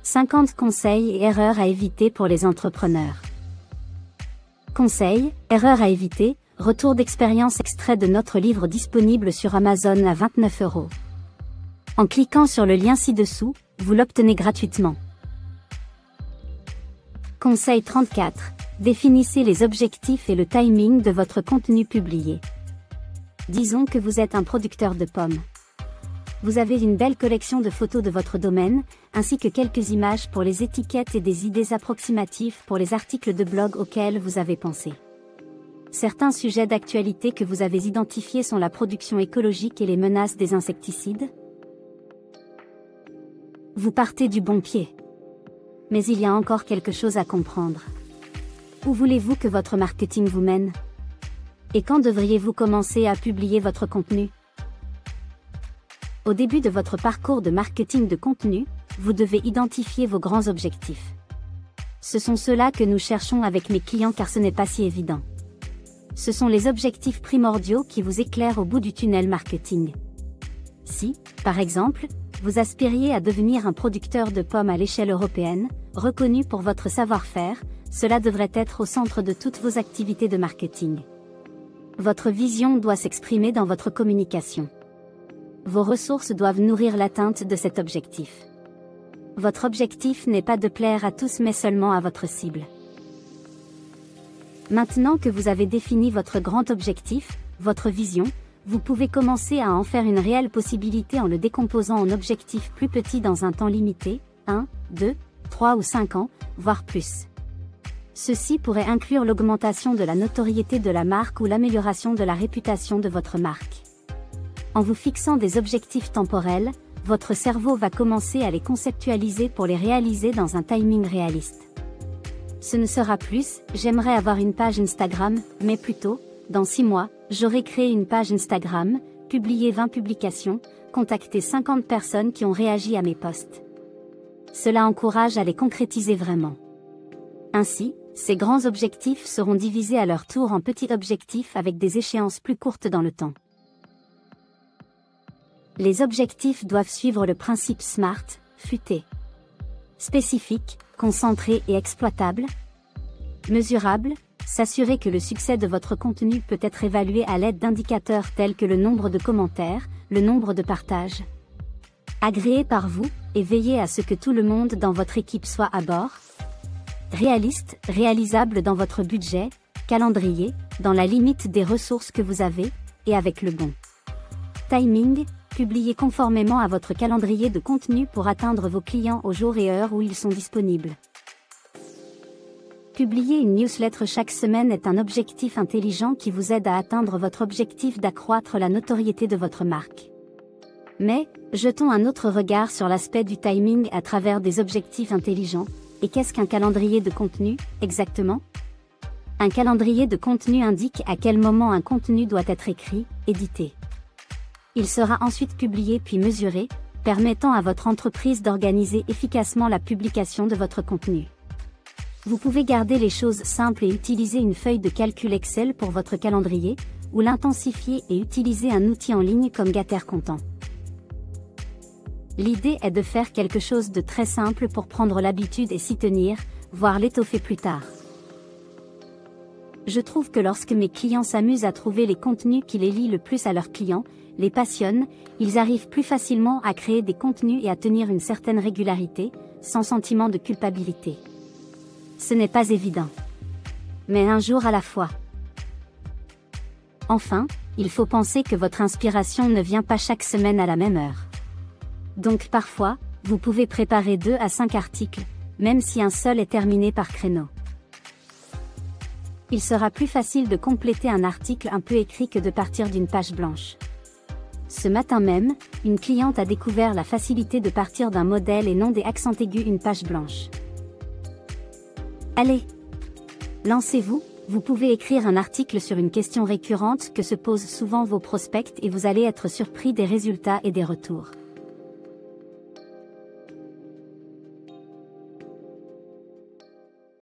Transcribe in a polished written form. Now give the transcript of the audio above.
50 conseils et erreurs à éviter pour les entrepreneurs. Conseils, erreurs à éviter, retour d'expérience extrait de notre livre disponible sur Amazon à 29 €. En cliquant sur le lien ci-dessous, vous l'obtenez gratuitement. Conseil 34. Définissez les objectifs et le timing de votre contenu publié. Disons que vous êtes un producteur de pommes. Vous avez une belle collection de photos de votre domaine, ainsi que quelques images pour les étiquettes et des idées approximatives pour les articles de blog auxquels vous avez pensé. Certains sujets d'actualité que vous avez identifiés sont la production écologique et les menaces des insecticides. Vous partez du bon pied. Mais il y a encore quelque chose à comprendre. Où voulez-vous que votre marketing vous mène? Et quand devriez-vous commencer à publier votre contenu? Au début de votre parcours de marketing de contenu, vous devez identifier vos grands objectifs. Ce sont ceux-là que nous cherchons avec mes clients car ce n'est pas si évident. Ce sont les objectifs primordiaux qui vous éclairent au bout du tunnel marketing. Si, par exemple, vous aspiriez à devenir un producteur de pommes à l'échelle européenne, reconnu pour votre savoir-faire, cela devrait être au centre de toutes vos activités de marketing. Votre vision doit s'exprimer dans votre communication. Vos ressources doivent nourrir l'atteinte de cet objectif. Votre objectif n'est pas de plaire à tous mais seulement à votre cible. Maintenant que vous avez défini votre grand objectif, votre vision, vous pouvez commencer à en faire une réelle possibilité en le décomposant en objectifs plus petits dans un temps limité, 1, 2, 3 ou 5 ans, voire plus. Ceci pourrait inclure l'augmentation de la notoriété de la marque ou l'amélioration de la réputation de votre marque. En vous fixant des objectifs temporels, votre cerveau va commencer à les conceptualiser pour les réaliser dans un timing réaliste. Ce ne sera plus « j'aimerais avoir une page Instagram », mais plutôt « dans 6 mois, j'aurai créé une page Instagram, publié 20 publications, contacté 50 personnes qui ont réagi à mes posts ». Cela encourage à les concrétiser vraiment. Ainsi, ces grands objectifs seront divisés à leur tour en petits objectifs avec des échéances plus courtes dans le temps. Les objectifs doivent suivre le principe SMART, futé. Spécifique, concentré et exploitable. Mesurable, s'assurer que le succès de votre contenu peut être évalué à l'aide d'indicateurs tels que le nombre de commentaires, le nombre de partages. Agréé par vous, et veillez à ce que tout le monde dans votre équipe soit à bord. Réaliste, réalisable dans votre budget, calendrier, dans la limite des ressources que vous avez, et avec le bon timing. Publiez conformément à votre calendrier de contenu pour atteindre vos clients au jour et heure où ils sont disponibles. Publier une newsletter chaque semaine est un objectif intelligent qui vous aide à atteindre votre objectif d'accroître la notoriété de votre marque. Mais, jetons un autre regard sur l'aspect du timing à travers des objectifs intelligents. Et qu'est-ce qu'un calendrier de contenu, exactement? Un calendrier de contenu indique à quel moment un contenu doit être écrit, édité. Il sera ensuite publié puis mesuré, permettant à votre entreprise d'organiser efficacement la publication de votre contenu. Vous pouvez garder les choses simples et utiliser une feuille de calcul Excel pour votre calendrier, ou l'intensifier et utiliser un outil en ligne comme Gather-Content. L'idée est de faire quelque chose de très simple pour prendre l'habitude et s'y tenir, voire l'étoffer plus tard. Je trouve que lorsque mes clients s'amusent à trouver les contenus qui les lient le plus à leurs clients, les passionnent, ils arrivent plus facilement à créer des contenus et à tenir une certaine régularité, sans sentiment de culpabilité. Ce n'est pas évident. Mais un jour à la fois. Enfin, il faut penser que votre inspiration ne vient pas chaque semaine à la même heure. Donc parfois, vous pouvez préparer 2 à 5 articles, même si un seul est terminé par créneau. Il sera plus facile de compléter un article un peu écrit que de partir d'une page blanche. Ce matin même, une cliente a découvert la facilité de partir d'un modèle et non des accents aigus une page blanche. Allez! Lancez-vous, vous pouvez écrire un article sur une question récurrente que se posent souvent vos prospects et vous allez être surpris des résultats et des retours.